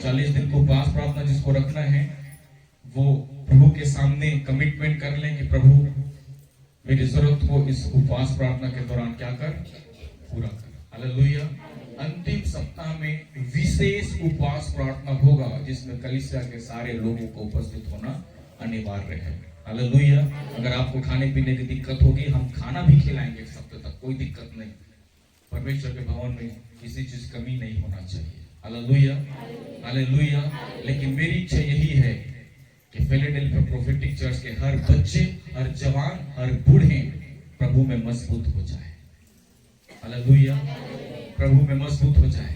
40 दिन को उपवास प्रार्थना जिसको रखना है वो प्रभु के सामने कमिटमेंट कर लें कि प्रभु मेरी जरूरत को इस उपवास प्रार्थना के दौरान क्या कर पूरा कर। हालेलुया। अंतिम सप्ताह में विशेष उपवास प्रार्थना होगा जिसमें कलीसिया के सारे लोगों को उपस्थित होना अनिवार्य है। हालेलुया। अगर आपको खाने पीने की दिक्कत होगी हम खाना भी खिलाएंगे एक सप्ताह तक, कोई दिक्कत नहीं। परमेश्वर के भवन में किसी चीज कमी नहीं होना चाहिए। Hallelujah hallelujah. लेकिन मेरी इच्छा यही है कि फिलाडेल्फिया प्रोफेटिक चर्च के हर बच्चे, हर जवान, हर बूढ़े प्रभु में मजबूत हो जाए। हालेलुया। प्रभु में मजबूत हो जाए।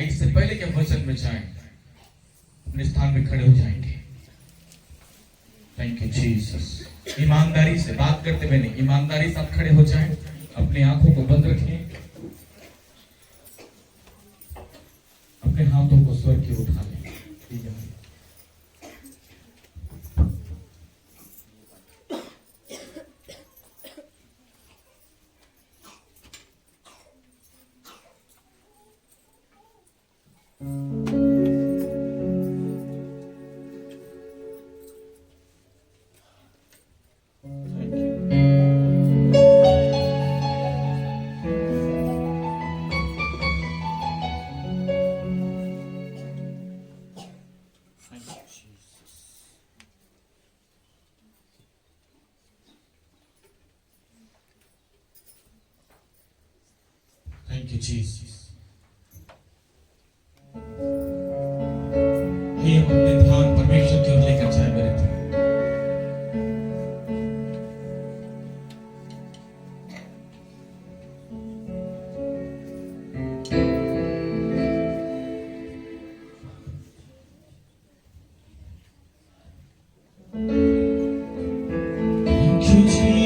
इससे पहले कि वचन में जाएं अपने स्थान में खड़े हो जाएंगे। Thank you Jesus. ईमानदारी से बात करते हुए नहीं, ईमानदारी से आप खड़े हो जाएं। अपनी आंखों को बंद रखें, अपने हाथों को स्वर की उठा लें। Thank you, Jesus. ये हम अपने ध्यान परमेश्वर की ओर लेकर जाए मेरे भाई। Thank you, Jesus.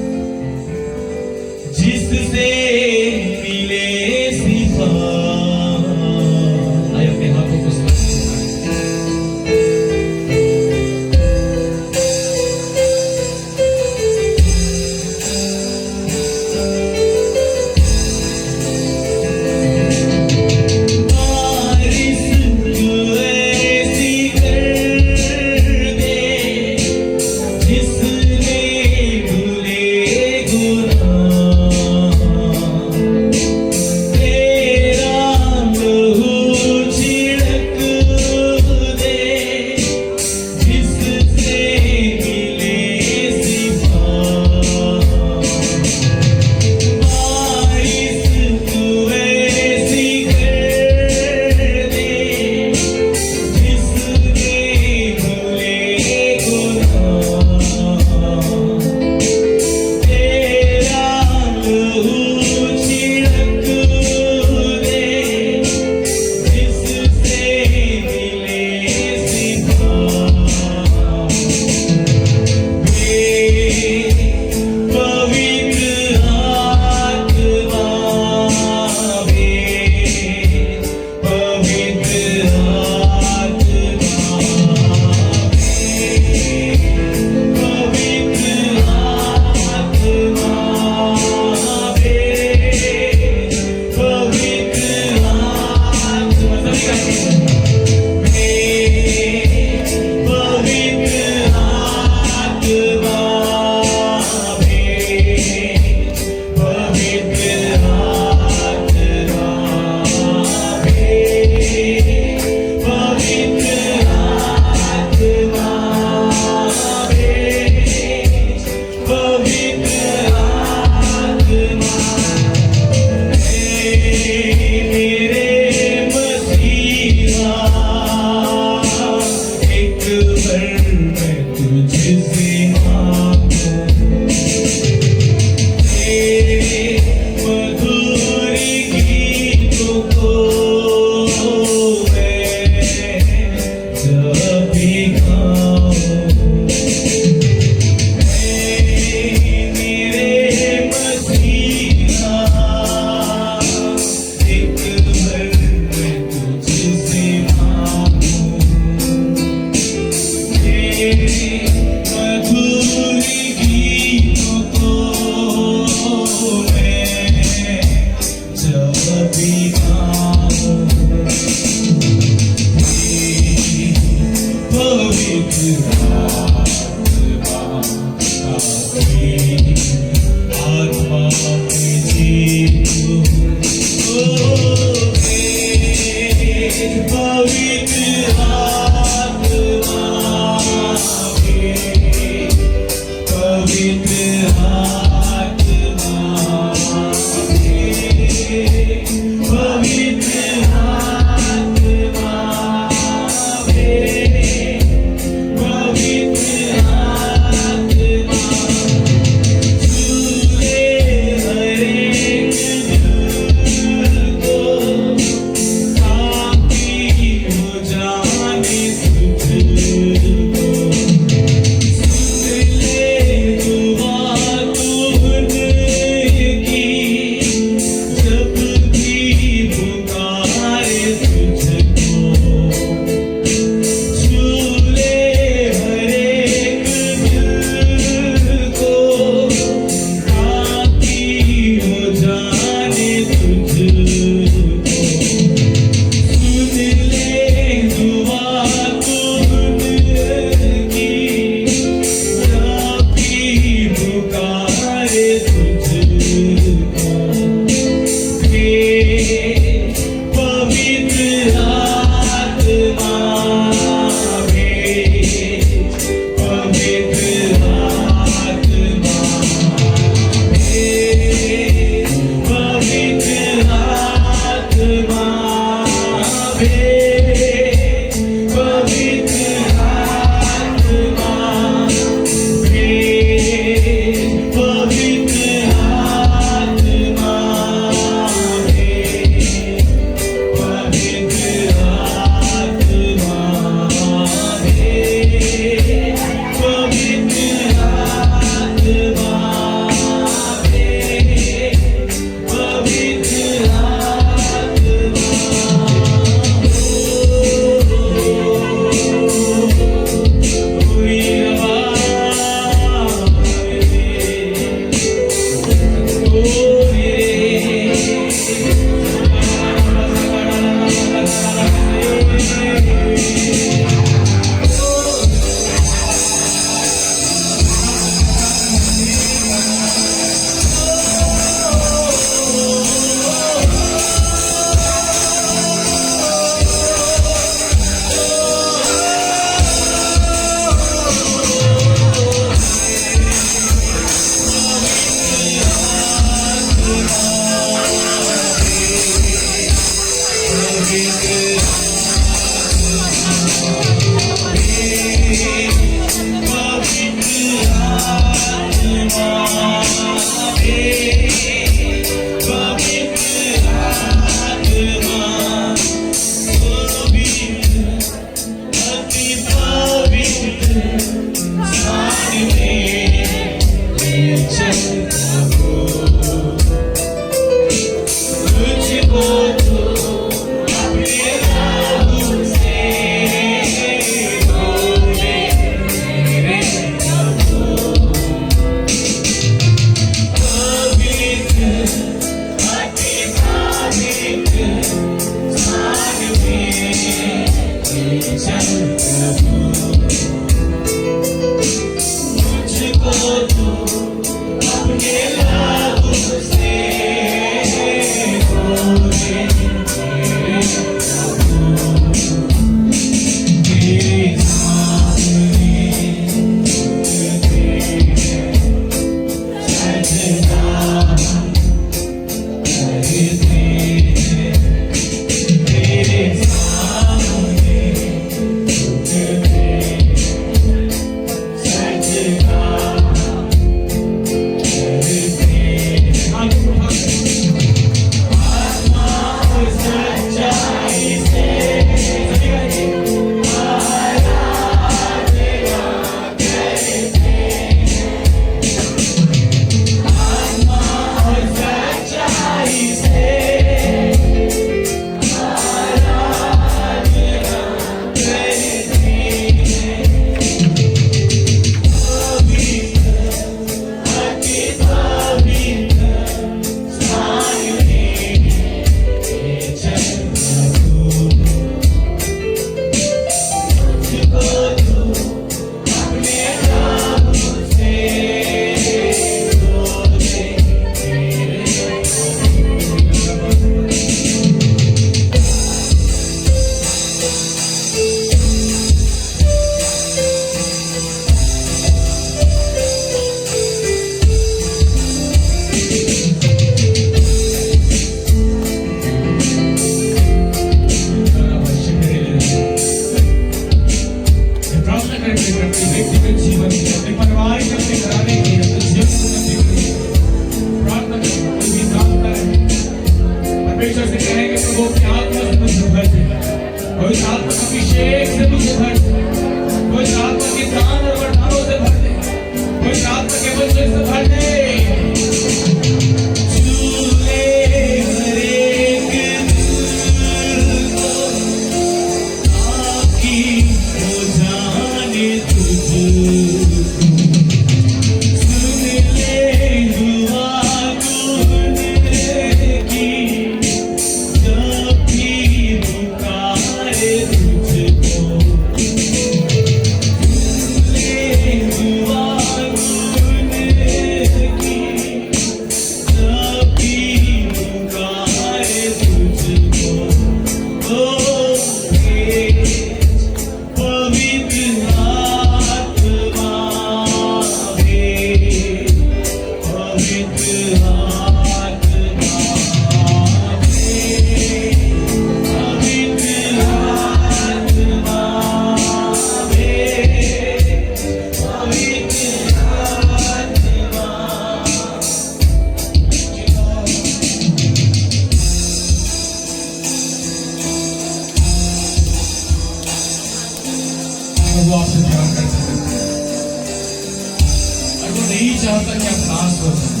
वो नहीं चाहता कि आप नाश हो जाए,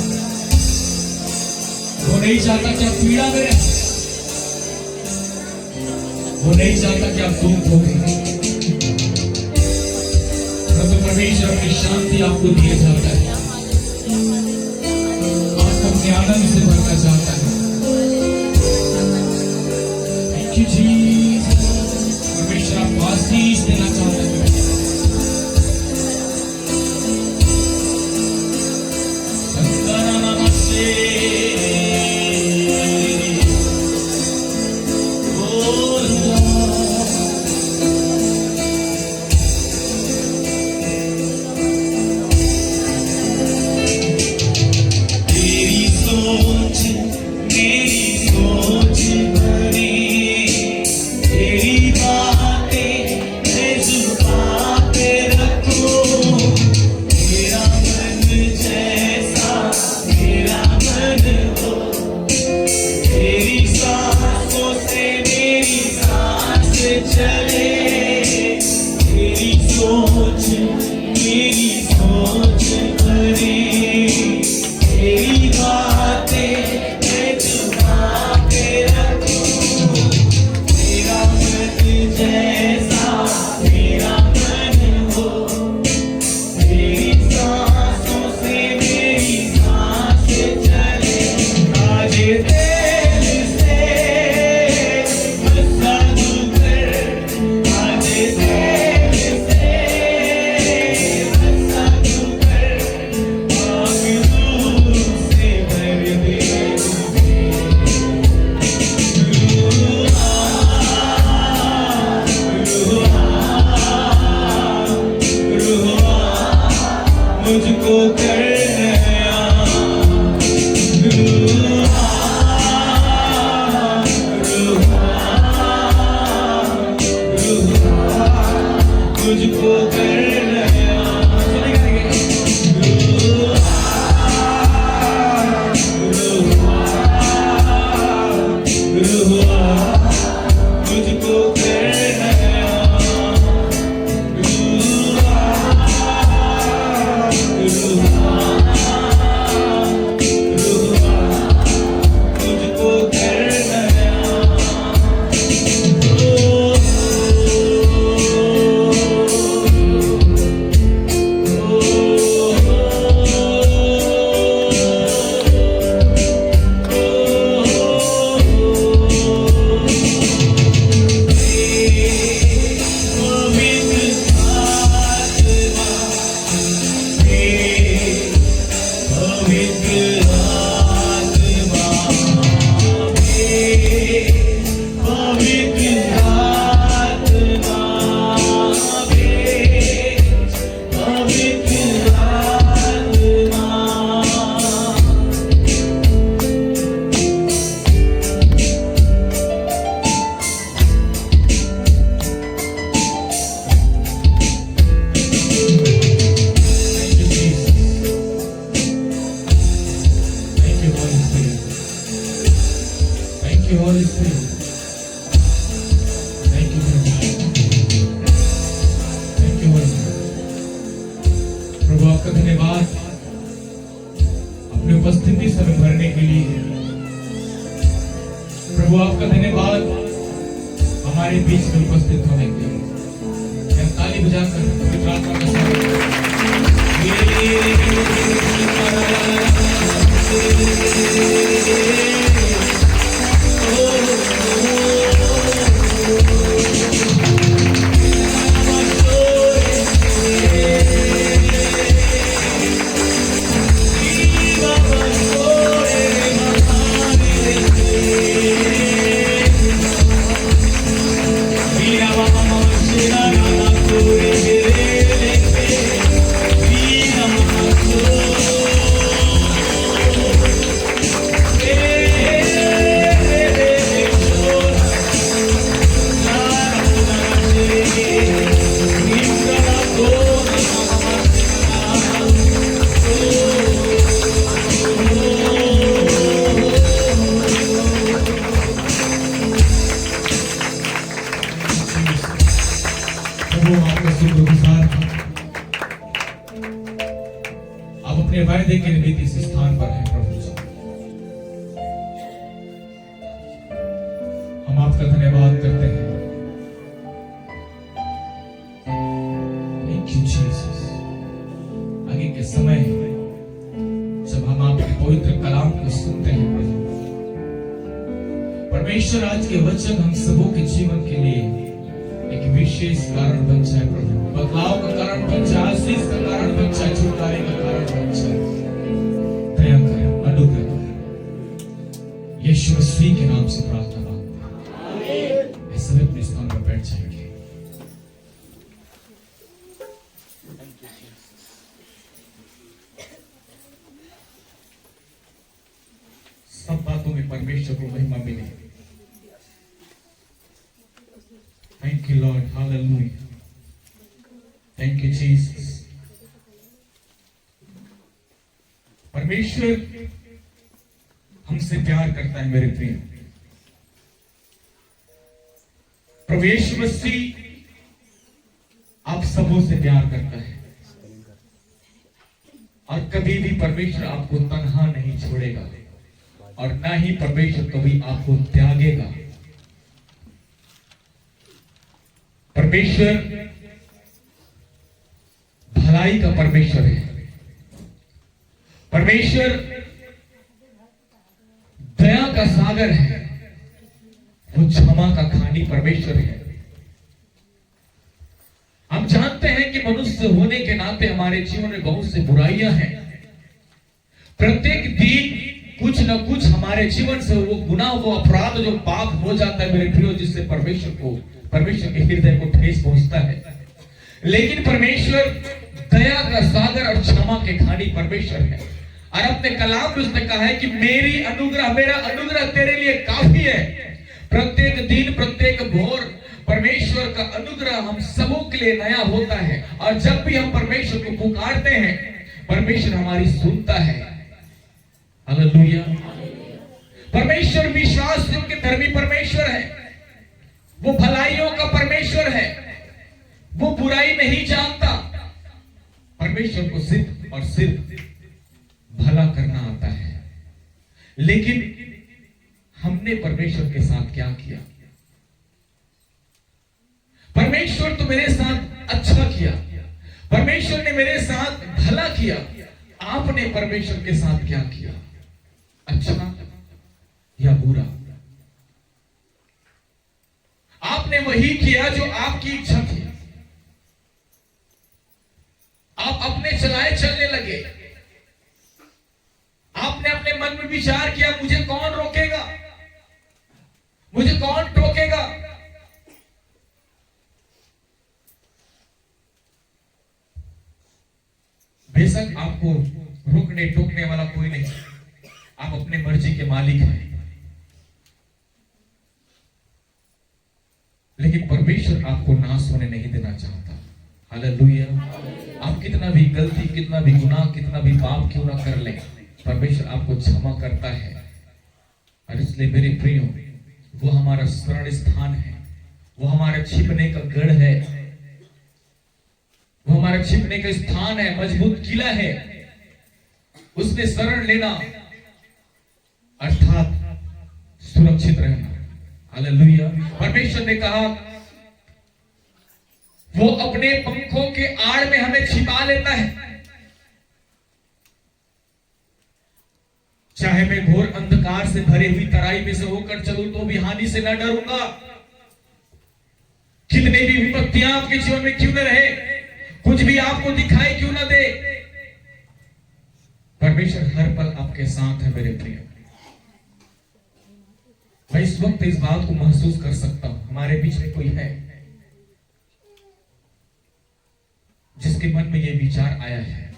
वो नहीं चाहता कि आप पीड़ा में रहें, वो नहीं चाहता कि आप दुख भोगें। परंतु परमेश्वर अपनी शांति आपको दिए जाता है, आपको अपने आनंद से भरना चाहता है। Thank you Jesus. परमेश्वर आपको आशीष देना चाहता है। संतना नमस्ते अपने वायदे के निमित्त इस स्थान पर है प्रभु जी। हम आपका धन्यवाद करते हैं। Thank you Jesus. आगे के समय जब हम आपके पवित्र कलाम को सुनते हैं प्रभु, परमेश्वर आज के वचन हम सबों के जीवन के लिए एक विशेष कारण बन जाए प्रभु, बदलाव का कारण बन जाए, आशीष का कारण बन जाए, छुटकारे का कारण बन जाए। दया करें, अनुग्रह करें। यीशु मसीह के नाम से प्रार्थना मांगते हैं। सभी अपने स्थान पर बैठ जाएंगे। सब बातों में परमेश्वर को महिमा मिले। Thank you Lord, hallelujah. Thank you Jesus. परमेश्वर हमसे प्यार करता है मेरे प्रिय। प्रभु यीशु मसीह आप सबों से प्यार करता है और कभी भी परमेश्वर आपको तन्हा नहीं छोड़ेगा और ना ही परमेश्वर कभी आपको त्यागेगा। परमेश्वर भलाई का परमेश्वर है। परमेश्वर दया का सागर है। वो क्षमा का खानी परमेश्वर है। हम जानते हैं कि मनुष्य होने के नाते हमारे जीवन में बहुत सी बुराइयां हैं। प्रत्येक दिन कुछ न कुछ हमारे जीवन से वो गुनाह, वो अपराध, जो पाप हो जाता है मेरे प्रियो, जिससे परमेश्वर के हृदय को ठेस पहुंचता है। लेकिन परमेश्वर दया का सागर और क्षमा के खानी परमेश्वर है। और अपने कलाम में उसने कहा है कि मेरा अनुग्रह तेरे लिए काफी है। प्रत्येक दिन, प्रत्येक भोर परमेश्वर का अनुग्रह हम सबों के लिए नया होता है। और जब भी हम परमेश्वर को पुकारते हैं, परमेश्वर हमारी सुनता है। हालेलुया। परमेश्वर विश्वास योग्य धर्मी परमेश्वर है। वो भलाइयों का परमेश्वर है। वो बुराई नहीं जानता। परमेश्वर को सिर्फ और सिर्फ भला करना आता है। लेकिन हमने परमेश्वर के साथ क्या किया? परमेश्वर तो मेरे साथ अच्छा किया, परमेश्वर ने मेरे साथ भला किया। आपने परमेश्वर के साथ क्या किया? अच्छा या बुरा? आपने वही किया जो आपकी इच्छा थी। आप अपने चलाए चलने लगे। आपने अपने मन में विचार किया, मुझे कौन रोकेगा, मुझे कौन टोकेगा। बेशक आपको रोकने टोकने वाला कोई नहीं, आप अपने मर्जी के मालिक हैं। लेकिन परमेश्वर आपको नाश होने नहीं देना चाहता। हालेलुया। आप कितना भी गलती, कितना भी गुनाह, कितना भी पाप क्यों ना कर ले, परमेश्वर आपको क्षमा करता है। और इसलिए मेरे प्रियो, वो हमारा शरण स्थान है, वो हमारा छिपने का गढ़ है, वो हमारा छिपने का स्थान है, मजबूत किला है। उसमें शरण लेना अर्थात सुरक्षित रहना। हालेलुया। परमेश्वर ने कहा वो अपने पंखों के आड़ में हमें छिपा लेता है। चाहे मैं घोर अंधकार से भरी हुई तराई में से होकर चलूं तो भी हानि से न डरूंगा। कितने भी विपत्तियां आपके जीवन में क्यों न रहे, कुछ भी आपको दिखाई क्यों न दे, परमेश्वर हर पल आपके साथ है मेरे प्रिय। मैं इस वक्त इस बात को महसूस कर सकता हूं, हमारे बीच में कोई है जिसके मन में यह विचार आया है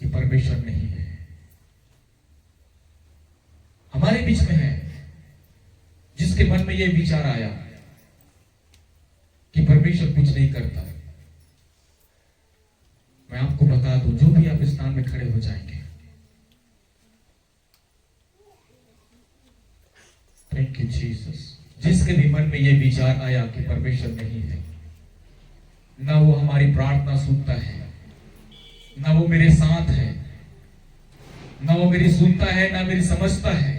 कि परमेश्वर नहीं है। हमारे बीच में है जिसके मन में यह विचार आया कि परमेश्वर कुछ नहीं करता। मैं आपको बता दूं, जो भी आप स्थान में खड़े हो जाएंगे, थैंक यू जीसस, जिसके भी मन में यह विचार आया कि परमेश्वर नहीं है, ना वो हमारी प्रार्थना सुनता है, ना वो वो मेरे साथ है, ना वो मेरी सुनता है ना मेरी समझता है।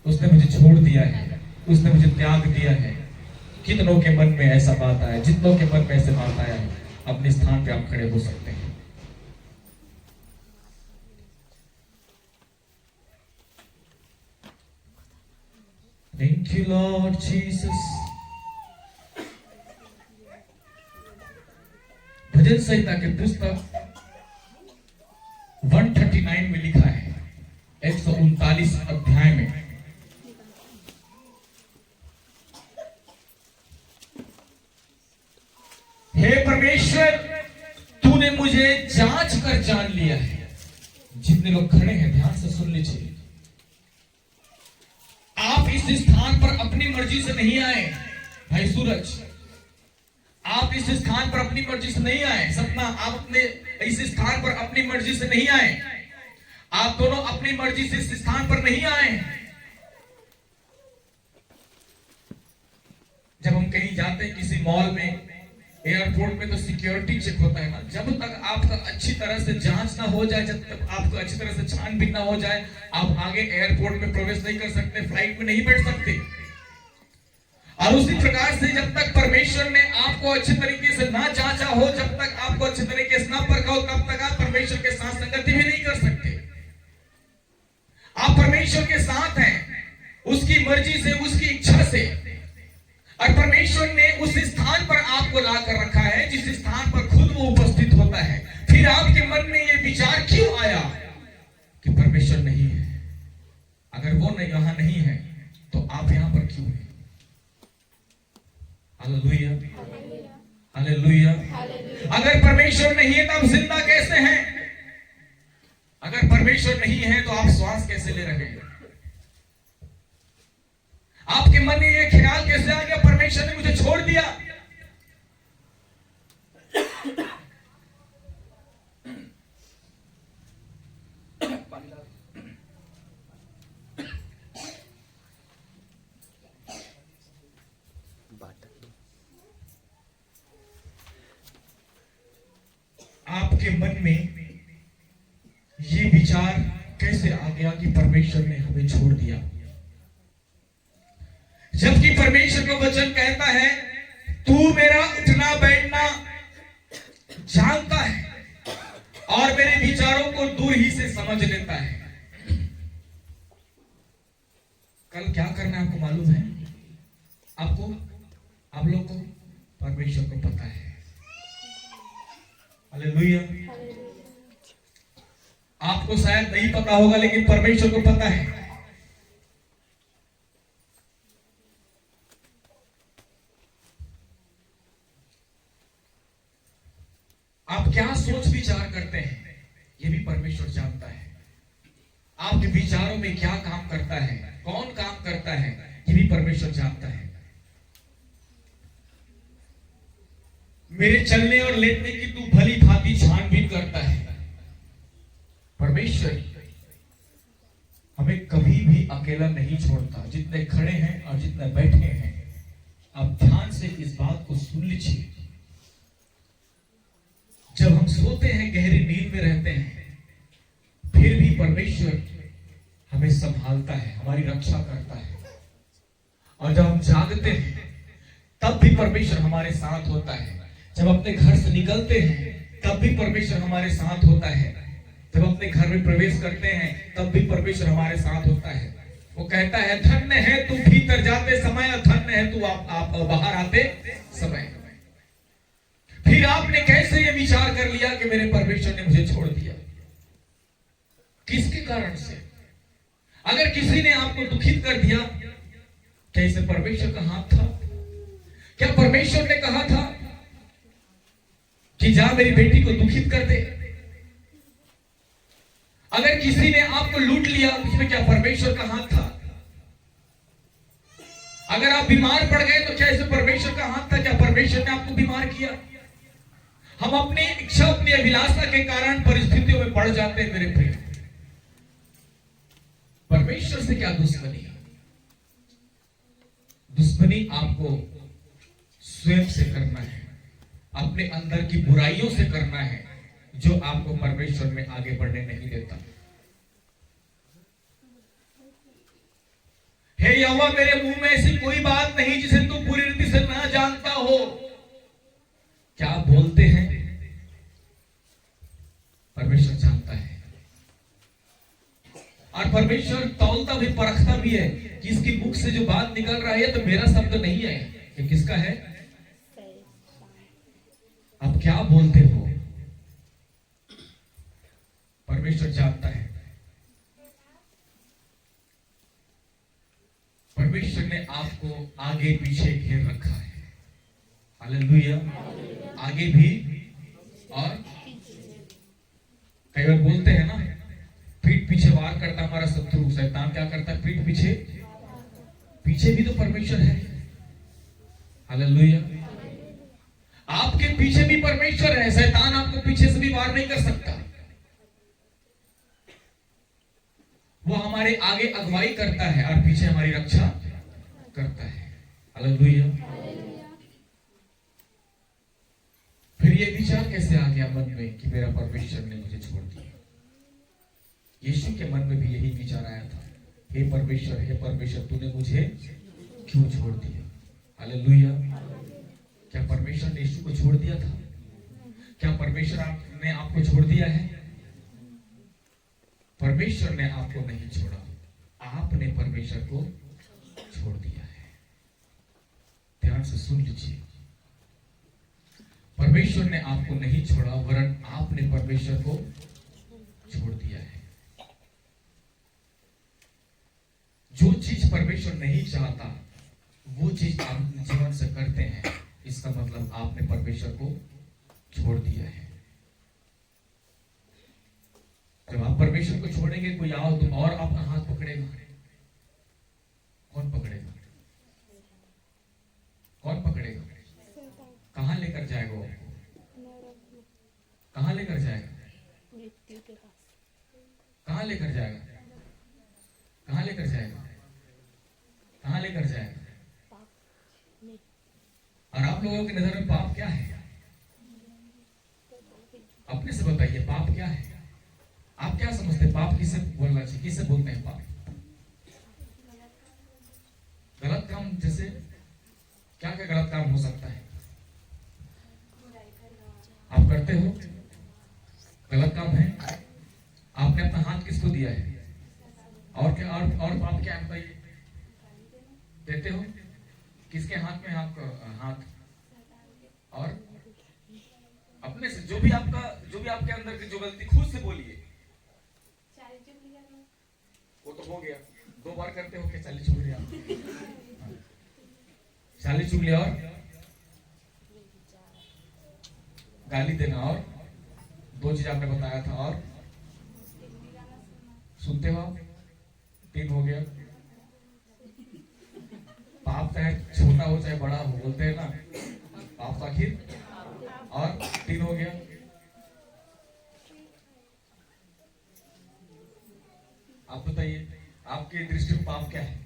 उसने मुझे छोड़ दिया है, उसने मुझे त्याग दिया है। कितनों के मन में ऐसा बात आया, जितनों के मन में ऐसे बात आया है, अपने स्थान पे आप खड़े हो सकते हैं। Thank you, Lord Jesus. भजन संहिता के पुस्तक 139 में लिखा है, 139 अध्याय में, हे परमेश्वर, तूने मुझे जांच कर जान लिया है। जितने लोग खड़े हैं ध्यान से सुन लीजिए। आप इस स्थान पर अपनी मर्जी से नहीं आए भाई सूरज, आप इस स्थान पर अपनी मर्जी से नहीं आए। सपना, आप अपने इस स्थान पर अपनी मर्जी से नहीं आए। आप दोनों अपनी मर्जी से इस स्थान पर नहीं आए। जब हम कहीं जाते हैं किसी मॉल में, एयरपोर्ट में, तो सिक्योरिटी चेक होता है ना। जब तक आपका अच्छी तरह से जांच ना हो जाए, जब तक आपको अच्छी तरह से छानबीन ना हो जाए, आप आगे एयरपोर्ट में प्रवेश नहीं कर सकते, फ्लाइट में नहीं बैठ सकते। और उसी प्रकार से जब तक परमेश्वर ने आपको अच्छे तरीके से ना जांचा हो, जब तक आपको अच्छे तरीके से ना परखा हो, तब तक आप परमेश्वर के साथ संगति भी नहीं कर सकते। आप परमेश्वर के साथ हैं, उसकी मर्जी से, उसकी इच्छा से। और परमेश्वर ने उस स्थान पर आपको लाकर रखा है जिस स्थान पर खुद वो उपस्थित होता है। फिर आपके मन में ये विचार क्यों आया कि परमेश्वर नहीं है? अगर वो नहीं, यहां नहीं है, तो आप यहां पर क्यों हैं? Hallelujah, hallelujah. अगर परमेश्वर नहीं है तो आप जिंदा कैसे हैं? अगर परमेश्वर नहीं है तो आप श्वास कैसे ले रहे हैं? आपके मन में ये ख्याल कैसे आ गया परमेश्वर ने मुझे छोड़ दिया? आपके मन में ये विचार कैसे आ गया कि परमेश्वर ने हमें छोड़ दिया, जबकि परमेश्वर का वचन कहता है तू मेरा उठना बैठना जानता है और मेरे विचारों को दूर ही से समझ लेता है। कल क्या करना है आपको मालूम है? आपको, आप लोग को, परमेश्वर को पता है। हालेलुया। आपको शायद नहीं पता होगा, लेकिन परमेश्वर को पता है। आप क्या सोच विचार करते हैं, यह भी परमेश्वर जानता है। आपके विचारों में क्या काम करता है, कौन काम करता है, यह भी परमेश्वर जानता है। मेरे चलने और लेटने की तू भली भांति छानबीन करता है। परमेश्वर हमें कभी भी अकेला नहीं छोड़ता। जितने खड़े हैं और जितने बैठे हैं, आप ध्यान से इस बात को सुन लीजिए। जब हम सोते हैं, गहरी नींद में रहते हैं, फिर भी परमेश्वर हमें संभालता है, हमारी रक्षा करता है। और जब हम जागते हैं, तब भी परमेश्वर हमारे साथ होता है। जब अपने घर से निकलते हैं, तब भी परमेश्वर हमारे साथ होता है। जब अपने घर में प्रवेश करते हैं, तब भी परमेश्वर हमारे साथ होता है। वो कहता है धन्य है तू भीतर जाते समय, और धन्य है तू आप बाहर आते समय। फिर आपने कैसे ये विचार कर लिया कि मेरे परमेश्वर ने मुझे छोड़ दिया? किसके कारण से? अगर किसी ने आपको दुखित कर दिया, क्या इसे परमेश्वर का हाथ था? क्या परमेश्वर ने कहा था कि जा मेरी बेटी को दुखित कर दे? अगर किसी ने आपको लूट लिया, उसमें क्या परमेश्वर का हाथ था? अगर आप बीमार पड़ गए, तो क्या इसे परमेश्वर का हाथ था? क्या परमेश्वर ने आपको बीमार किया? हम अपनी इच्छा, अपनी अभिलाषा के कारण परिस्थितियों में पड़ जाते हैं मेरे प्रिय। परमेश्वर से क्या दुश्मनी? दुश्मनी आपको स्वयं से करना है, अपने अंदर की बुराइयों से करना है। जो आपको परमेश्वर में आगे बढ़ने नहीं देता। हे यहोवा, मेरे मुंह में ऐसी कोई बात नहीं जिसे तू पूरी रीति से ना जानता हो। क्या बोलते हैं परमेश्वर जानता है, और परमेश्वर तौलता भी परखता भी है कि इसकी मुख से जो बात निकल रहा है तो मेरा शब्द नहीं है, ये किसका है। अब क्या बोलते हो, परमेश्वर जानता है। परमेश्वर ने आपको आगे पीछे घेर रखा है। हालेलुया। आगे भी और कई बार बोलते हैं ना, पीठ पीछे वार करता हमारा शत्रु शैतान। क्या करता है? पीठ पीछे। पीछे भी तो परमेश्वर है। हालेलुया। आपके पीछे भी परमेश्वर है। शैतान आपको पीछे से भी वार नहीं कर सकता। वो हमारे आगे अगुवाई करता है और पीछे हमारी रक्षा करता है। हालेलुया। फिर ये विचार कैसे आ गया मन में कि मेरा परमेश्वर ने मुझे छोड़ दिया? यीशु के मन में भी यही विचार आया था, हे परमेश्वर, तूने मुझे क्यों छोड़ दिया? हालेलुया। क्या परमेश्वर ने यीशु को छोड़ दिया था? क्या परमेश्वर ने आपको छोड़ दिया है? परमेश्वर ने आपको नहीं छोड़ा, आपने परमेश्वर को छोड़ दिया है। ध्यान से सुन लीजिए, परमेश्वर ने आपको नहीं छोड़ा, वरन आपने परमेश्वर को छोड़ दिया है। जो चीज परमेश्वर नहीं चाहता वो चीज आप जीवन से करते हैं, इसका मतलब आपने परमेश्वर को छोड़ दिया है। जब आप परमेश्वर को छोड़ेंगे, कोई आओ तुम और आपका हाथ पकड़ेगा, कौन पकड़ेगा? कौन पकड़ेगा? कहां लेकर जाएगा वो? कहां लेकर जाएगा? मृत्यु के पास। कहां लेकर जाएगा? कहां लेकर जाएगा? कहां लेकर जाएगा? और आप लोगों की नजर में पाप क्या है? अपने से बताइए, पाप क्या है? आप क्या समझते हैं पाप किसे बोलना चाहिए? किसे बोलते हैं पाप? गलत काम। जैसे क्या क्या गलत काम हो सकता है? आप करते हो गलत काम है? आपने अपना हाथ किसको दिया है? और क्या? और पाप क्या है बताइए? देते हो किसके हाथ में? आपका हाथ। और अपने से जो भी आपके अंदर की जो गलती, खुद से बोलिए। वो तो हो गया, 2 बार करते हो क्या? 40 चुगली। 40 चुगली और गाली देना, और 2 चीज आपने बताया था, और सुनते हो आप? 3 हो गया। पाप चाहे छोटा हो चाहे बड़ा हो, बोलते हैं ना पाप तो आखिर, और 3 हो गया। आप बताइए, आपकी दृष्टि में पाप क्या है?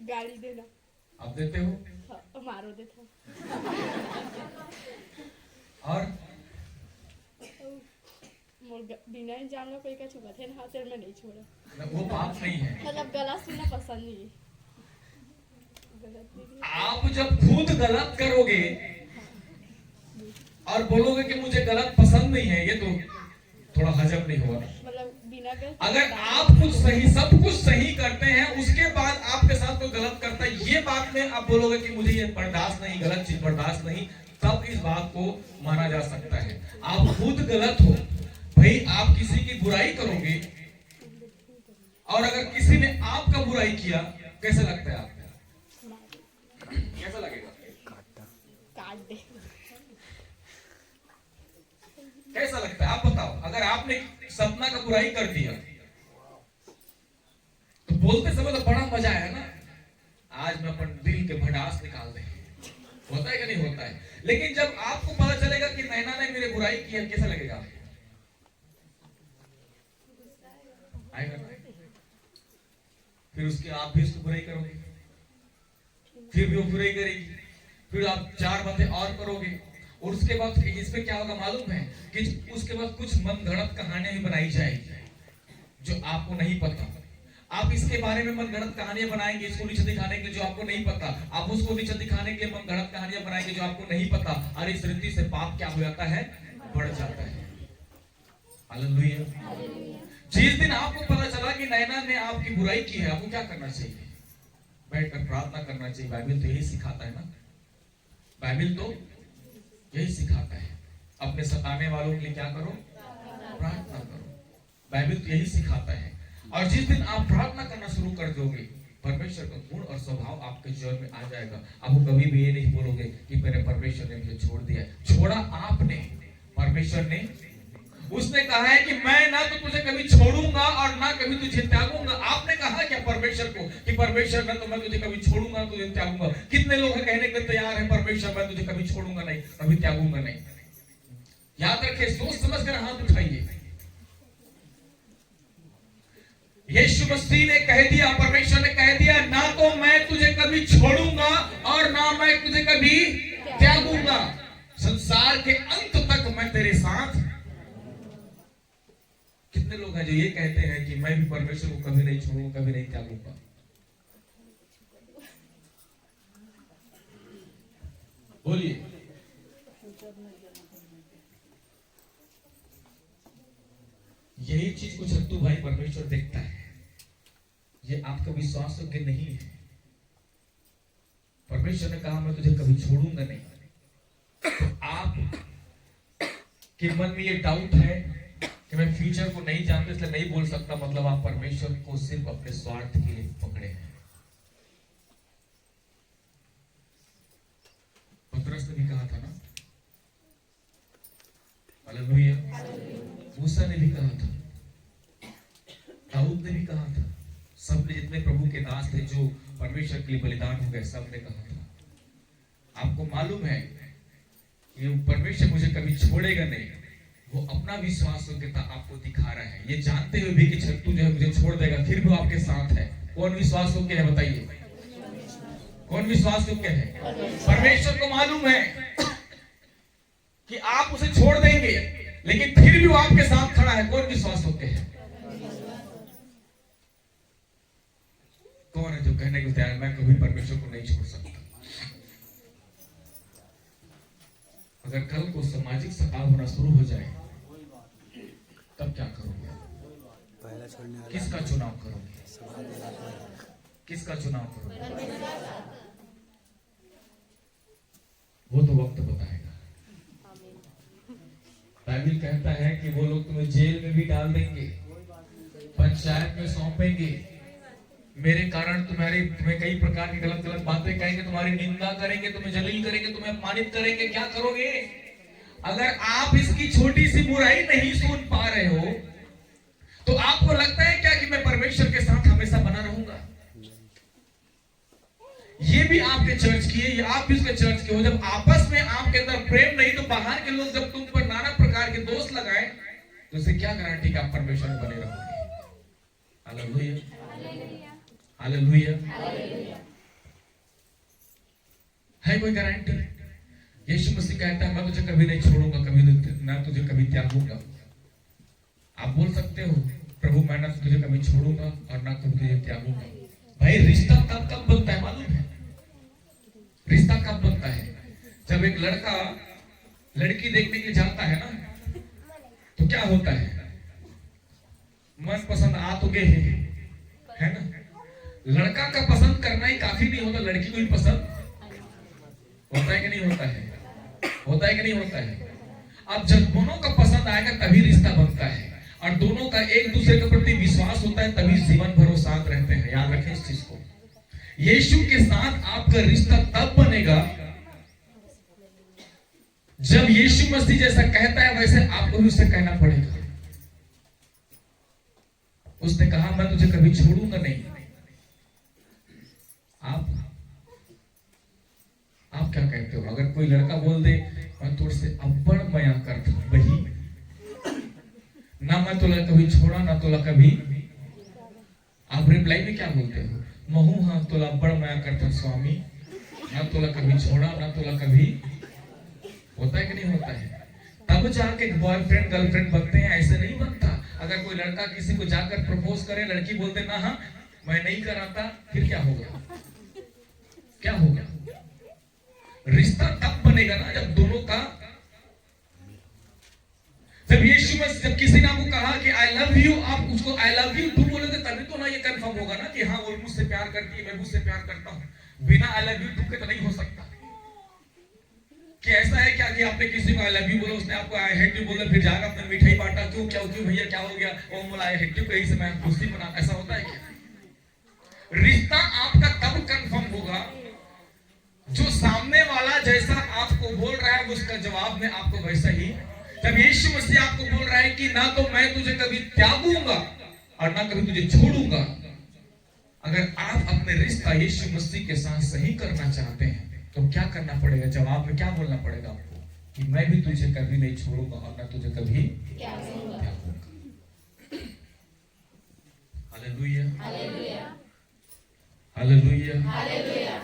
गाली देना। आप देते हो? हाँ, मारो देता। और बिना इंजाम का कोई का छुआ थे ना, हाथ में नहीं छोड़ा। वो पाप नहीं है। मतलब गलत सुनना पसंद नहीं है। आप जब खुद गलत करोगे और बोलोगे कि मुझे गलत पसंद नहीं है, ये तो थोड़ा हजम नहीं होगा। मतलब बिना गलत, अगर आप कुछ सही, सब कुछ सही करते हैं, उसके बाद आपके साथ कोई गलत करता है, ये बात में आप बोलोगे कि मुझे ये बर्दाश्त नहीं, गलत चीज बर्दाश्त नहीं, तब इस बात को माना जा सकता है। आप खुद गलत हो भाई, आप किसी की बुराई करोगे और अगर किसी ने आपका बुराई किया, कैसा लगता है आपको? कैसा लगेगा? काट दे। कैसा लगता है आप बताओ? अगर आपने सपना का बुराई कर दिया तो बोलते समय तो बड़ा मजा आया ना, आज मैं अपन दिल के भड़ास निकाल दे, होता है कि नहीं होता है? लेकिन जब आपको पता चलेगा कि नैना ने मेरे बुराई की है, कैसा लगेगा? आएगा ना? फिर उसके आप भी उसको बुराई करोगे, फिर भी वो बुराई करेगी, फिर आप 4 बातें और करोगे, और उसके बाद इसमें क्या होगा मालूम है कि उसके बाद कुछ मनगढ़ंत कहानियां भी बनाई जाएगी जो आपको नहीं पता। आप इसके बारे में मनगढ़ंत कहानियां बनाएंगे, इसको नीचे दिखाने के लिए जो आपको नहीं पता, आप उसको नीचे दिखाने के लिए मनगढ़ंत कहानियां बनाएंगे जो आपको नहीं पता, और इस रीति से पाप क्या हो जाता है, बढ़ जाता है। हालेलुया। जिस दिन आपको पता चला कि नैना ने आपकी बुराई की है, आपको क्या करना चाहिए, बैठकर प्रार्थना करना चाहिए। बाइबल तो यही सिखाता है ना, बाइबल तो यही सिखाता है, अपने सताने वालों के लिए क्या करो, प्रार्थना करो। बाइबल तो यही सिखाता है। और जिस दिन आप प्रार्थना करना शुरू कर दोगे, परमेश्वर का गुण और स्वभाव आपके जीवन में आ जाएगा। आप कभी भी ये नहीं बोलोगे कि मेरे परमेश्वर ने मुझे छोड़ दिया। छोड़ा आपने, परमेश्वर ने। उसने कहा है कि मैं ना तो तुझे कभी छोड़ूंगा और ना कभी तुझे त्यागूंगा। आपने कहा क्या परमेश्वर को कि परमेश्वर ना तो मैं तुझे कभी छोड़ूंगा ना तुझे त्यागूंगा। कितने लोग हैं कहने के लिए तैयार हैं, परमेश्वर मैं तुझे कभी छोड़ूंगा नहीं, कभी त्यागूंगा नहीं। याद रखिए, सोच समझ कर हाथ उठाइए। यीशु मसीह ने कह दिया, परमेश्वर ने कह दिया, ना तो मैं तुझे कभी छोड़ूंगा और ना मैं तुझे कभी त्यागूंगा, संसार के अंत तक मैं तेरे साथ। कितने लोग हैं जो ये कहते हैं कि मैं भी परमेश्वर को कभी नहीं छोड़ूंगा, कभी नहीं त्यागूंगा। बोलिए। यही चीज को छत्तू भाई परमेश्वर देखता है, ये आपका विश्वास योग्य नहीं है। परमेश्वर ने कहा मैं तुझे कभी छोड़ूंगा नहीं। तो आप के मन में ये डाउट है कि मैं फ्यूचर को नहीं जानता इसलिए नहीं बोल सकता, मतलब आप परमेश्वर को सिर्फ अपने स्वार्थ के लिए पकड़े हैं। पतरस ने भी कहा था ना, हालेलुया। मूसा ने भी कहा था, दाऊद ने भी कहा था, सबने जितने प्रभु के दास थे जो परमेश्वर के लिए बलिदान हो गए, सबने कहा था। आपको मालूम है ये परमेश्वर मुझे कभी छोड़ेगा नहीं, वो अपना विश्वास योग्यता आपको दिखा रहा है, ये जानते हुए भी कि छत्तू जो है मुझे छोड़ देगा, फिर भी आपके साथ है। कौन विश्वास योग्य है बताइए, कौन विश्वास योग्य है? परमेश्वर को मालूम है कि आप उसे छोड़ देंगे लेकिन फिर भी वो आपके साथ खड़ा है। कौन विश्वास योग्य है? कौन है जो कहने को तैयार मैं कभी परमेश्वर को नहीं छोड़ सकता? अगर कल को सामाजिक सताव होना शुरू हो जाए तब क्या करोगे? किसका चुनाव करोगे? किसका चुनाव करोगे? वो तो वक्त बताएगा। बाइबल कहता है कि वो लोग तुम्हें जेल में भी डाल देंगे, पंचायत में सौंपेंगे, मेरे कारण तुम्हें कई प्रकार की गलत गलत बातें कहेंगे, तुम्हारी निंदा करेंगे, तुम्हें जलील करेंगे, तुम्हें अपमानित करेंगे। क्या करोगे? अगर आप इसकी छोटी सी बुराई नहीं सुन पा रहे हो तो आपको लगता है क्या कि मैं परमेश्वर के साथ हमेशा बना रहूंगा? ये भी आपके चर्च की है, ये आप भी उसके चर्च के हो। जब आपस में आपके अंदर प्रेम नहीं तो बाहर के लोग जब तुम पर नाना प्रकार के दोष लगाए तो इससे क्या गारंटी कि आप परमेश्वर में बने रहोगे? Hallelujah, hallelujah. है कोई गारंटी? यीशु मसीह कहता है मैं तुझे कभी नहीं छोड़ूंगा, कभी ना तुझे कभी त्यागूंगा। आप बोल सकते हो प्रभु मैं ना तुझे कभी छोड़ूंगा और ना कभी तुझे त्यागूंगा। भाई रिश्ता कब बनता है मालूम है? रिश्ता कब बनता है? जब एक लड़का लड़की देखने के लिए जाता है ना तो क्या होता है? मन पसंद आ तो गए है ना। लड़का का पसंद करना ही काफी नहीं होता, लड़की को भी पसंद होता है कि नहीं होता है? होता है कि नहीं होता है? अब जब दोनों का पसंद आएगा तभी रिश्ता बनता है और दोनों का एक दूसरे के प्रति विश्वास होता है, तभी जीवन भर वो साथ रहते हैं। याद रखें इस चीज को। यीशु के साथ आपका रिश्ता तब बनेगा जब यीशु मसीह जैसा कहता है वैसे आपको भी उससे कहना पड़ेगा। उसने कहा मैं तुझे कभी छोड़ूंगा नहीं। आप क्या कहते हो? अगर कोई लड़का बोल दे मैं तुझ से अब्बड़ मया करता वही ना, मैं तुला कभी छोड़ा ना तुला कभी, आप रिप्लाई में क्या बोलते हो? महू हाँ तुला अब्बड़ मया करता स्वामी। ना तोला कभी छोड़ा, ना तोला कभी, होता है कि नहीं होता है? तब जाके बॉयफ्रेंड गर्लफ्रेंड बनते हैं, ऐसे नहीं बनता। अगर कोई लड़का किसी को जाकर प्रपोज करे, लड़की बोलते ना हाँ मैं नहीं कराता, फिर क्या होगा? क्या होगा? रिश्ता तब बनेगा ना जब दोनों का, जब यीशु मसीह, जब किसी ने आपको कहा कि आई लव यू, आप उसको आई लव यू टू बोलोगे, तभी तो ना ये कंफर्म होगा ना कि हाँ वो मुझसे प्यार करती है, मैं मुझसे प्यार करता हूं। बिना आई लव यू टू के तो नहीं हो सकता। कि ऐसा है क्या कि आपने किसी को आई लव यू बोला, उसने आपको आई हेट यू बोला, फिर जाकर अपने मिठाई बांटा, क्यों क्या क्यों भैया क्या हो गया, वो बोला आई हेट यू, कहीं से मैं खुशी मना, ऐसा होता है क्या? रिश्ता आपका तब कंफर्म होगा जो सामने वाला जैसा आपको बोल रहा है उसका जवाब में आपको वैसा ही। जब यीशु मसीह आपको बोल रहा है कि ना तो मैं तुझे कभी त्यागूंगा और ना कभी तुझे छोड़ूंगा, अगर आप अपने रिश्ता यीशु मसीह के साथ सही करना चाहते हैं तो क्या करना पड़ेगा? जवाब में क्या बोलना पड़ेगा आपको? कि मैं भी तुझे कभी नहीं छोड़ूंगा और ना तुझे कभी त्यागूंगा। Hallelujah, hallelujah, hallelujah, hallelujah.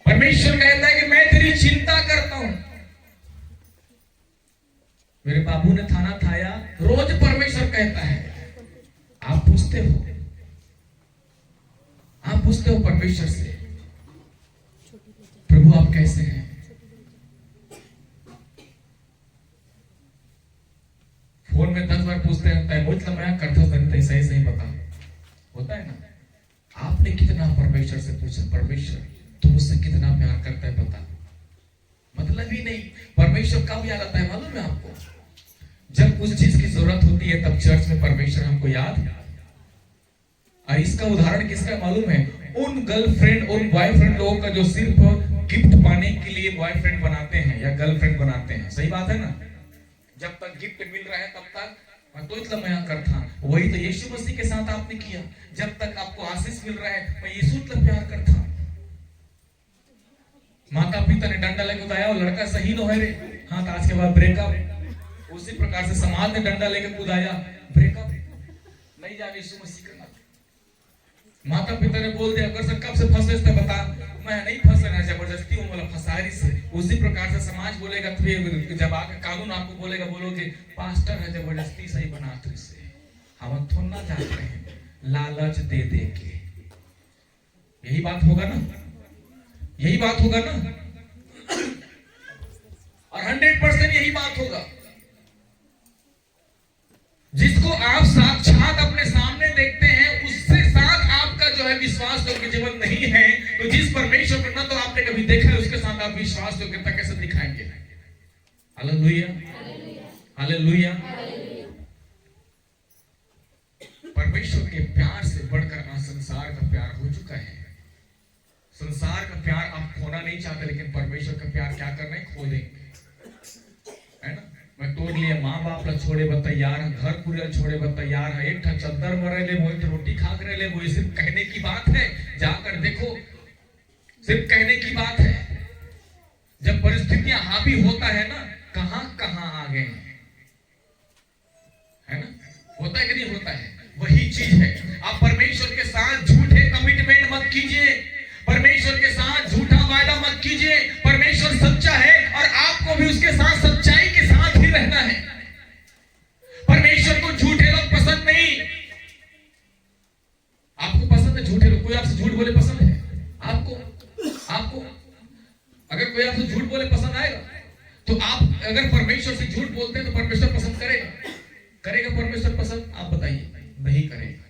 परमेश्वर कहता है कि मैं तेरी चिंता करता हूं। मेरे बाबू ने थाना थाया, रोज परमेश्वर कहता है, आप पूछते हो परमेश्वर से, प्रभु आप कैसे हैं? फोन में 10 बार पूछते रहता है, मतलब मैं करता सही सही बता, होता है ना? आपने कितना परमेश्वर से पूछा, परमेश्वर तुम मुझसे कितना प्यार करता है बता? मतलब ही नहीं। परमेश्वर कब याद आता है मालूम है आपको? जब उस चीज की जरूरत होती है तब चर्च में परमेश्वर हमको याद। और इसका उदाहरण किसका मालूम है? उन गर्लफ्रेंड और बॉयफ्रेंड लोगों का जो सिर्फ गिफ्ट पाने के लिए बॉयफ्रेंड बनाते हैं या गर्लफ्रेंड बनाते हैं। सही बात है ना? जब तक गिफ्ट मिल रहा है तब तक मैं तो इतना मैं करता। वही तो यीशु मसीह के साथ आपने किया। जब तक आपको आशीष मिल रहा है मैं यीशु इतना प्यार करता। माता पिता ने डंडा लेके कूदाया, वो लड़का सही तो है रे, हाँ तो आज के बाद ब्रेकअप। उसी प्रकार से समाज ने डंडा लेके कूदाया, ब्रेकअप नहीं जाने यीशु मसीह का। माता पिता ने बोल दिया अगर सर कब से फंसे थे बता, मैं नहीं फंस रहा, जबरदस्ती हूं बोला फसारी से। उसी प्रकार से समाज बोलेगा, फिर जब आकर कानून आपको बोलेगा, बोलोगे पास्टर है जबरदस्ती सही बना तो इससे हम थोड़ा ना जानते हैं, लालच दे दे के। यही बात होगा ना, यही बात होगा ना, और 100% यही बात होगा। जिसको आप साक्षात अपने सामने देखते हैं उससे साथ आपका जो है विश्वास योग्य जीवन नहीं है, तो जिस परमेश्वर को ना तो आपने कभी देखा है उसके साथ आप विश्वास योग्यता कैसे दिखाएंगे? Hallelujah, hallelujah. परमेश्वर के प्यार से बढ़कर आज संसार का प्यार हो चुका है। संसार का प्यार आप खोना नहीं चाहते, लेकिन परमेश्वर का प्यार क्या करना है? खो देंगे, है ना? मैं तोड़ लिया, माँ बाप ला छोड़े बा तैयार है, घर पूरे छोड़े बा तैयार है, एक चद्दर मरे ले, वही रोटी खा कर ले, वही सिर्फ कहने की बात है, जाकर देखो सिर्फ कहने की बात है। जब परिस्थितियां हावी होता है ना, कहां कहां आ गए, है ना? होता है कि नहीं होता है? वही चीज है। आप परमेश्वर के साथ झूठे कमिटमेंट मत कीजिए, परमेश्वर के साथ झूठा वायदा मत कीजिए। परमेश्वर सच्चा है और आपको भी उसके साथ सच्चाई के साथ ही रहना है। परमेश्वर को झूठे लोग पसंद नहीं। आपको पसंद है झूठे लोग? कोई आपसे झूठ बोले पसंद है आपको? अगर कोई आपसे झूठ बोले पसंद आएगा? तो आप अगर परमेश्वर से झूठ बोलते हैं तो परमेश्वर पसंद करेगा परमेश्वर पसंद? आप बताइए, नहीं करेगा।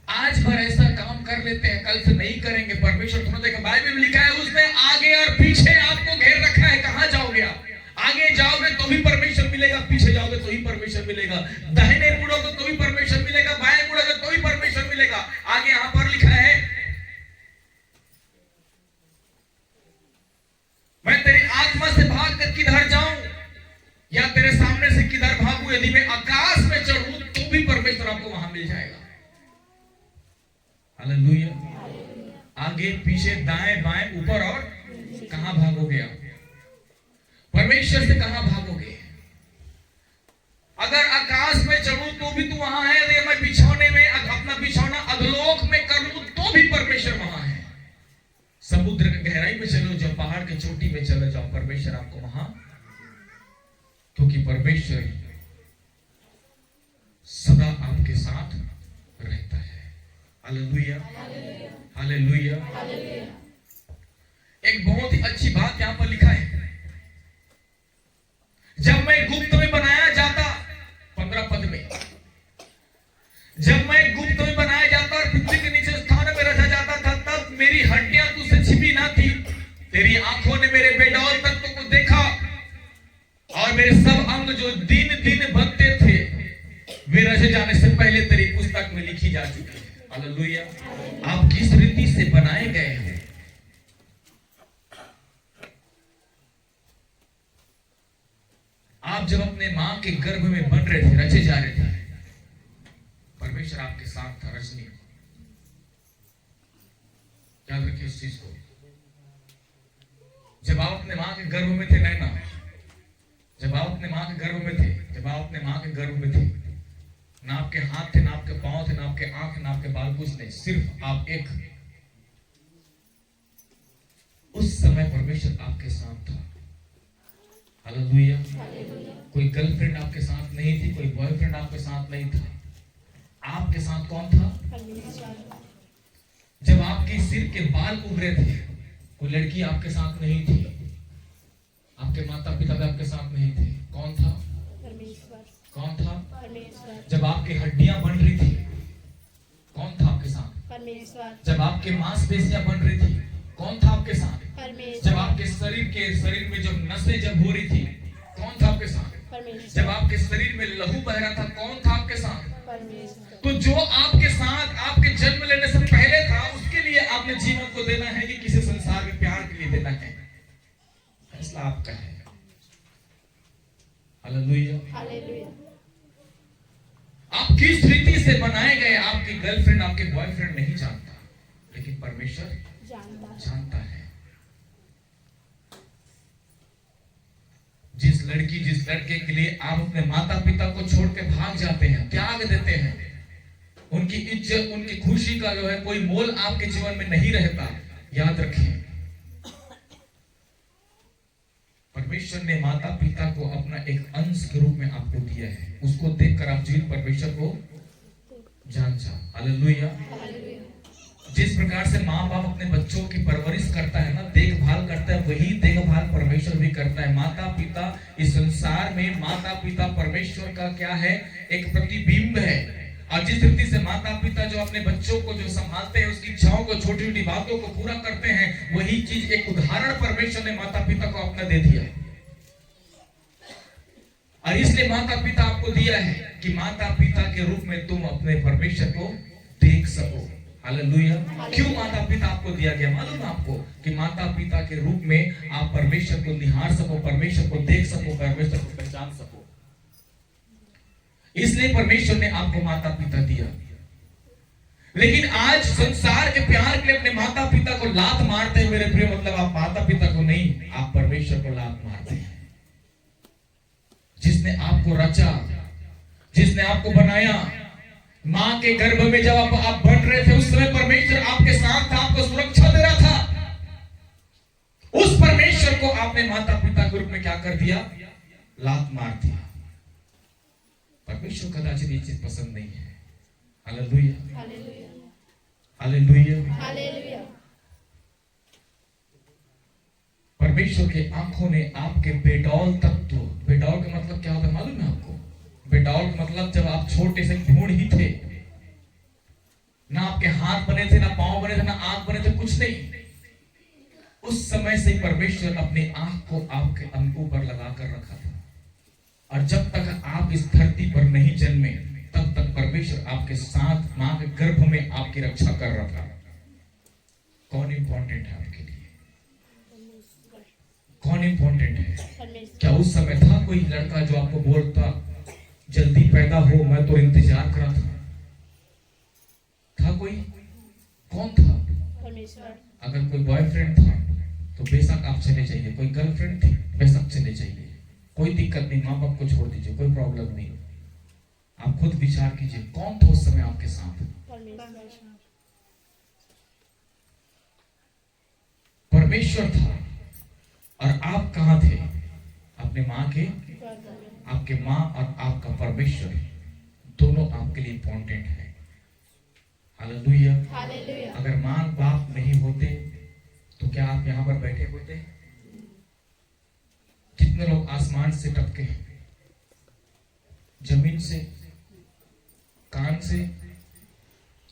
आज भर ऐसा काम कर लेते हैं, कल से नहीं करेंगे। परमेश्वर तुमने देखा बाइबल में लिखा है, उसने आगे और पीछे आपको घेर रखा है। कहां जाओगे आप? आगे जाओगे तो भी परमेश्वर मिलेगा, पीछे जाओगे तो ही परमेश्वर मिलेगा, दाहिने मुड़ोगे तो भी परमेश्वर मिलेगा, बाएं मुड़ोगे तो भी परमेश्वर मिलेगा। आगे यहां पर लिखा है, मैं तेरी आत्मा से भाग कर किधर जाऊं या तेरे सामने से किधर भागूं, यदि मैं आकाश में चढ़ूं तो भी परमेश्वर आपको वहां मिल जाएगा। हालेलुया। आगे पीछे दाएं बाएं ऊपर और कहां भागोगे आप? परमेश्वर से कहां भागोगे? अगर आकाश में चढ़ूं तो भी तू वहां है, यदि मैं बिछौने में अपना बिछौना अधलोक में कर लूं तो भी परमेश्वर वहां है। पहाड़ की चोटी पे चले जाओ, परमेश्वर आपको वहां, क्योंकि परमेश्वर सदा आपके साथ रहता है। Hallelujah, hallelujah. एक बहुत ही अच्छी बात यहां पर लिखा है, जब मैं गुप्त में बनाया जाता, 15 पद में, जब मैं गुप्त में बनाया जाता और पृथ्वी के नीचे स्थान में रखा जाता था, तब मेरी हड्डियां तुझसे छिपी ना थी। तेरी आंखों ने मेरे बेडौल तत्व को देखा और मेरे सब अंग जो दिन दिन बनते थे, वे रचे जाने से पहले तेरी पुस्तक में लिखी जा चुकी है। हालेलुया। आप किस रीति से बनाए गए हैं? आप जब अपने मां के गर्भ में बन रहे थे, रचे जा रहे थे, परमेश्वर आपके साथ था। रजनी, याद रखिए इस चीज को। जब आप अपने मां के गर्भ में थे, नैना, जब आप अपने मां के गर्भ में थे, जब आप अपने मां के गर्भ में थे, ना आपके हाथ थे, ना आपके पांव थे, ना आपके आंख, ना आपके बाल, कुछ नहीं, सिर्फ आप एक। उस समय परमेश्वर आपके साथ था। हालेलुया। कोई गर्लफ्रेंड आपके साथ नहीं थी, कोई बॉयफ्रेंड आपके साथ नहीं था। आपके साथ कौन था? जब आपके सिर के बाल उग रहे थे, कोई लड़की आपके साथ नहीं थी, आपके माता पिता भी आपके साथ नहीं थे। कौन था? परमेश्वर। कौन था? परमेश्वर। जब आपकी हड्डियां बन रही थी, कौन था आपके साथ? परमेश्वर। जब आपके मांसपेशियां बन रही थी, कौन था आपके साथ? परमेश्वर। जब आपके शरीर में जब नसें जब हो रही थी, कौन था आपके साथ? परमेश्वर। जब आपके शरीर में लहू बह रहा था, कौन था आपके साथ? परमेश्वर। तो जो आपके साथ आपके जन्म लेने से पहले था, उसके लिए आपने जीवन को देना है कि किसी संसार के प्यार के लिए देना है, फैसला आपका है। Hallelujah, hallelujah. आप किस रीति से बनाए गए, आपकी गर्लफ्रेंड आपके बॉयफ्रेंड नहीं जानता, लेकिन परमेश्वर जानता है। जिस लड़की जिस लड़के के लिए आप अपने माता पिता को छोड़ के भाग जाते हैं, त्याग देते हैं, उनकी इज्जत उनकी खुशी का जो है कोई मोल आपके जीवन में नहीं रहता, याद रखें परमेश्वर ने माता पिता को अपना एक अंश के रूप में आपको दिया है। उसको देखकर आप जीवित परमेश्वर को जान जाओ। हालेलुया। जिस प्रकार से माँ बाप अपने बच्चों की परवरिश करता है ना, देखभाल करता है, वही देखभाल परमेश्वर भी करता है। माता पिता इस संसार में, माता पिता परमेश्वर का क्या है? एक प्रतिबिंब है। और जिस रीति से माता पिता जो अपने बच्चों को जो संभालते हैं, उसकी इच्छाओं को, छोटी छोटी बातों को पूरा करते हैं, वही चीज एक उदाहरण परमेश्वर ने माता पिता को अपना दे दिया। और इसलिए माता पिता आपको दिया है कि माता पिता के रूप में तुम अपने परमेश्वर को देख सको। हालेलुया। क्यों माता पिता आपको दिया गया? मालूम है आपको कि माता पिता के रूप में आप परमेश्वर को निहार सको, परमेश्वर को देख सको, परमेश्वर को पहचान सको। इसलिए परमेश्वर ने आपको माता पिता दिया। लेकिन आज संसार के प्यार के लिए अपने माता पिता को लात मारते हैं। मेरे प्रिय, मतलब आप माता पिता को नहीं, आप परमेश्वर को लात मारते हैं, जिसने आपको रचा, जिसने आपको बनाया। मां के गर्भ में जब आप बन रहे थे, उस समय परमेश्वर आपके साथ था, आपको सुरक्षा दे रहा था। उस परमेश्वर को आपने माता पिता के रूप में क्या कर दिया? लात मार दिया। परमेश्वर कदाचित ये चीज पसंद नहीं है। Hallelujah, hallelujah, hallelujah. परमेश्वर के आंखों ने आपके बेडौल तत्व, बेडौल का मतलब क्या होता है मालूम है आपको? बेडौल का मतलब जब आप छोटे से भ्रूण ही थे, ना आपके हाथ बने थे, ना पांव बने थे, ना आंख बने थे, कुछ नहीं, उस समय से परमेश्वर अपनी आंख को आपके अंगों पर लगाकर रखा था। और जब तक आप इस धरती पर नहीं जन्मे, तब तक परमेश्वर आपके साथ मां के गर्भ में आपकी रक्षा कर रहा था। कौन इंपॉर्टेंट है आपके लिए? कौन इंपॉर्टेंट है? क्या उस समय था कोई लड़का जो आपको बोलता जल्दी पैदा हो, मैं तो इंतजार कर रहा था कोई? कौन था? परमेश्वर। अगर कोई बॉयफ्रेंड था तो बेशक आप चले जाइए, कोई गर्लफ्रेंड थी बेशक चले जाइए, कोई दिक्कत नहीं, माँ बाप को छोड़ दीजिए, कोई प्रॉब्लम नहीं। आप खुद विचार कीजिए कौन था उस समय आपके साथ? परमेश्वर था। और आप कहाँ थे? अपने माँ के, गर्भ में। आपके माँ और आपका परमेश्वर दोनों आपके लिए इंपॉर्टेंट है। हालेलुया। हालेलुया। अगर माँ बाप नहीं होते तो क्या आप यहाँ पर बैठे होते? कितने लोग आसमान से टपके हैं, जमीन से, कान से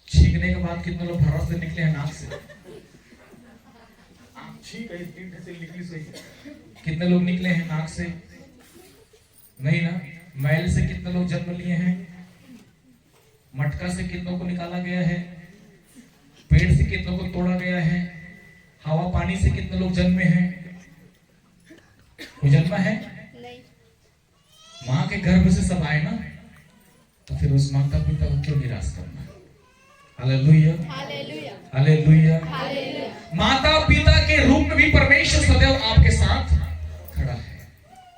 छींकने के बाद कितने लोग भरोस से निकले हैं, नाक से आप छींक से निकली सही। कितने लोग निकले हैं नाक से? नहीं ना। मैल से कितने लोग जन्म लिए हैं? मटका से कितनों को निकाला गया है? पेड़ से कितनों को तोड़ा गया है? हवा पानी से कितने लोग जन्मे हैं? कोई जन्मा है? नहीं। माँ के गर्भ से सब आए ना, तो फिर उस माता पिता को क्यों निराश करना? हालेलुया। हालेलुया। हालेलुया। हालेलुया। माता पिता के रूप में भी परमेश्वर सदैव आपके साथ खड़ा है।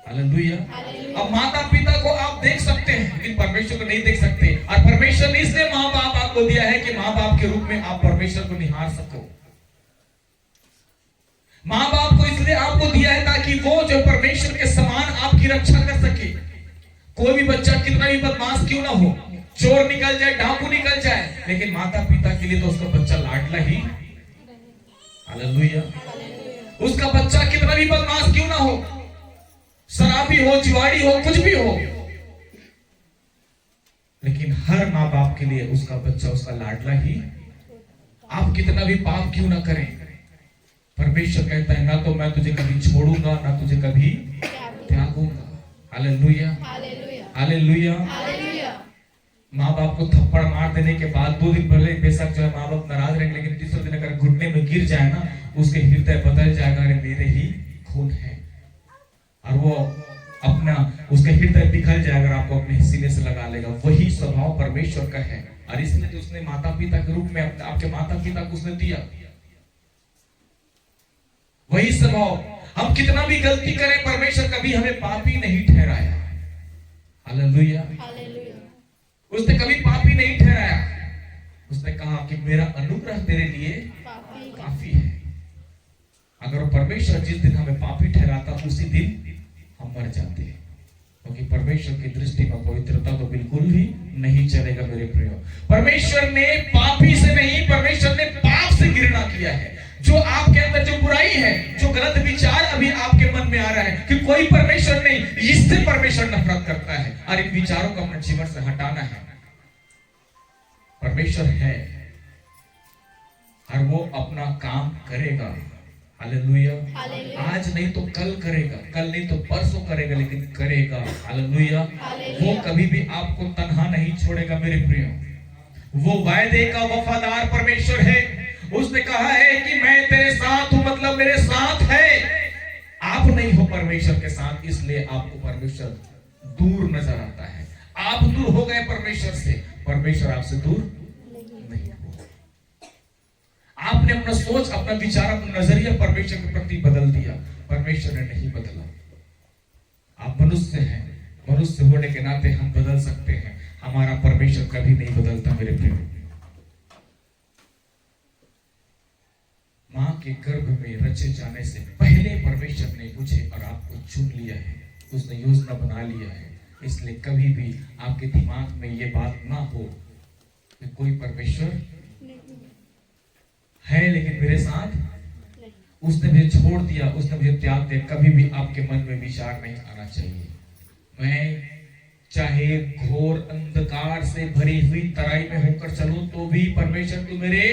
हालेलुया। हालेलुया। अब माता पिता को आप देख सकते हैं लेकिन परमेश्वर को नहीं देख सकते, और परमेश्वर ने इसलिए माँ बाप आपको दिया है कि माँ बाप के रूप में आप परमेश्वर को निहार सको। माँ बाप को इसलिए आपको दिया है ताकि वो जो परमेश्वर के समान आपकी रक्षा कर सके। कोई भी बच्चा कितना भी बदमाश क्यों ना हो, चोर निकल जाए, डाकू निकल जाए, लेकिन माता पिता के लिए तो उसका बच्चा लाडला ही। हालेलुया। उसका बच्चा कितना भी बदमाश क्यों ना हो, शराबी हो, जुआरी हो, कुछ भी हो, लेकिन हर माँ बाप के लिए उसका बच्चा उसका लाडला ही। आप कितना भी पाप क्यों ना करें, परमेश्वर कहता है ना तो मैं तुझे कभी छोड़ूंगा ना तुझे कभी त्यागूंगा। हालेलुया। हालेलुया। हालेलुया। हालेलुया। माँ बाप को थप्पड़ मार देने के बाद 2 दिन पहले बेशक जो है माँ बाप नाराज रहेंगे, लेकिन तीसरे दिन अगर घुटने में गिर जाए ना, उसके हृदय बदल जाएगा, अरे मेरे ही खून है, और वो अपना उसके हृदय पिघल जाएगा, आपको अपने सीने से लगा लेगा। वही स्वभाव परमेश्वर का है, और इसलिए तो उसने माता पिता के रूप में आपके माता पिता को उसने दिया। वही स्वभाव, हम कितना भी गलती करें, परमेश्वर कभी हमें पापी नहीं ठहराया। हालेलुया। हालेलुया। उसने कभी पापी नहीं ठहराया। उसने कहा कि मेरा अनुग्रह तेरे लिए काफी है। अगर वो परमेश्वर जिस दिन हमें पापी ठहराता उसी दिन हम मर जाते हैं, क्योंकि परमेश्वर की दृष्टि में पवित्रता तो बिल्कुल भी नहीं चलेगा। मेरे प्रियो, परमेश्वर ने पापी से नहीं, परमेश्वर ने पाप से घृणा किया है। जो आपके अंदर जो बुराई है, जो गलत विचार अभी आपके मन में आ रहा है कि कोई परमेश्वर नहीं, इससे परमेश्वर नफरत करता है, और इन विचारों को अपने जीवन से हटाना है। परमेश्वर है और वो अपना काम करेगा। हालेलुया। आज नहीं तो कल करेगा, कल नहीं तो परसों करेगा, लेकिन करेगा। हालेलुया। वो कभी भी आपको तन्हा नहीं छोड़ेगा। मेरे प्रियो, वो वायदे का वफादार परमेश्वर है। उसने कहा है कि मैं तेरे साथ हूं, मतलब मेरे साथ है। आप नहीं हो परमेश्वर के साथ, इसलिए आपको परमेश्वर दूर नजर आता है। आप दूर हो गए परमेश्वर से, परमेश्वर आपसे दूर नहीं हो। आपने अपना सोच, अपना विचार, अपना नजरिया परमेश्वर के प्रति बदल दिया, परमेश्वर ने नहीं बदला। आप मनुष्य हैं, मनुष्य होने के नाते हम बदल सकते हैं, हमारा परमेश्वर कभी नहीं बदलता। मेरे प्रिय, मां के गर्भ में रचे जाने से पहले परमेश्वर ने मुझे और आपको चुन लिया है, उसने योजना बना लिया है। इसलिए कभी भी आपके दिमाग में ये बात ना हो कि कोई परमेश्वर है लेकिन मेरे साथ, उसने मुझे छोड़ दिया, उसने मुझे त्याग दिया, कभी भी आपके मन में विचार नहीं आना चाहिए। मैं चाहे घोर अंधकार से भरी हुई तराई में होकर चलूं तो भी परमेश्वर तो मेरे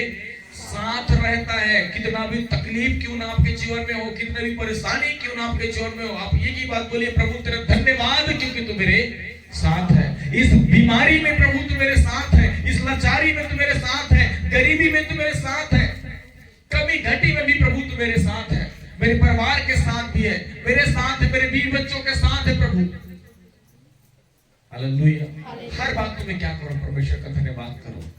साथ रहता है। कितना भी तकलीफ क्यों ना आपके जीवन में हो, कितनी भी परेशानी क्यों ना आपके जीवन में हो, आप ये की बात बोलिए, प्रभु तेरा धन्यवाद क्योंकि तू मेरे साथ है। इस बीमारी में प्रभु तू मेरे साथ है, इस लाचारी में तू मेरे साथ है, गरीबी में तू मेरे साथ है, कभी घटी में भी प्रभु तू मेरे साथ है, मेरे परिवार के साथ भी है, मेरे साथ है, मेरे बीवी बच्चों के साथ है प्रभु। हालेलुया। हर बात तुम्हें क्या करो, परमेश्वर का धन्यवाद करो,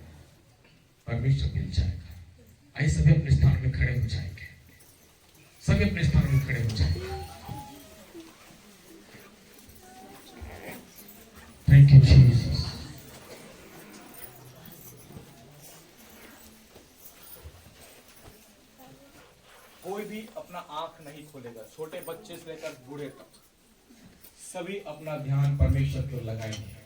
परमेश्वर मिल जाएगा। आइए सभी अपने स्थान में खड़े हो जाएंगे, सभी अपने स्थान में खड़े हो जाएंगे। Thank you Jesus. कोई भी अपना आंख नहीं खोलेगा, छोटे बच्चे से लेकर बूढ़े तक सभी अपना ध्यान परमेश्वर की ओर लगाएंगे।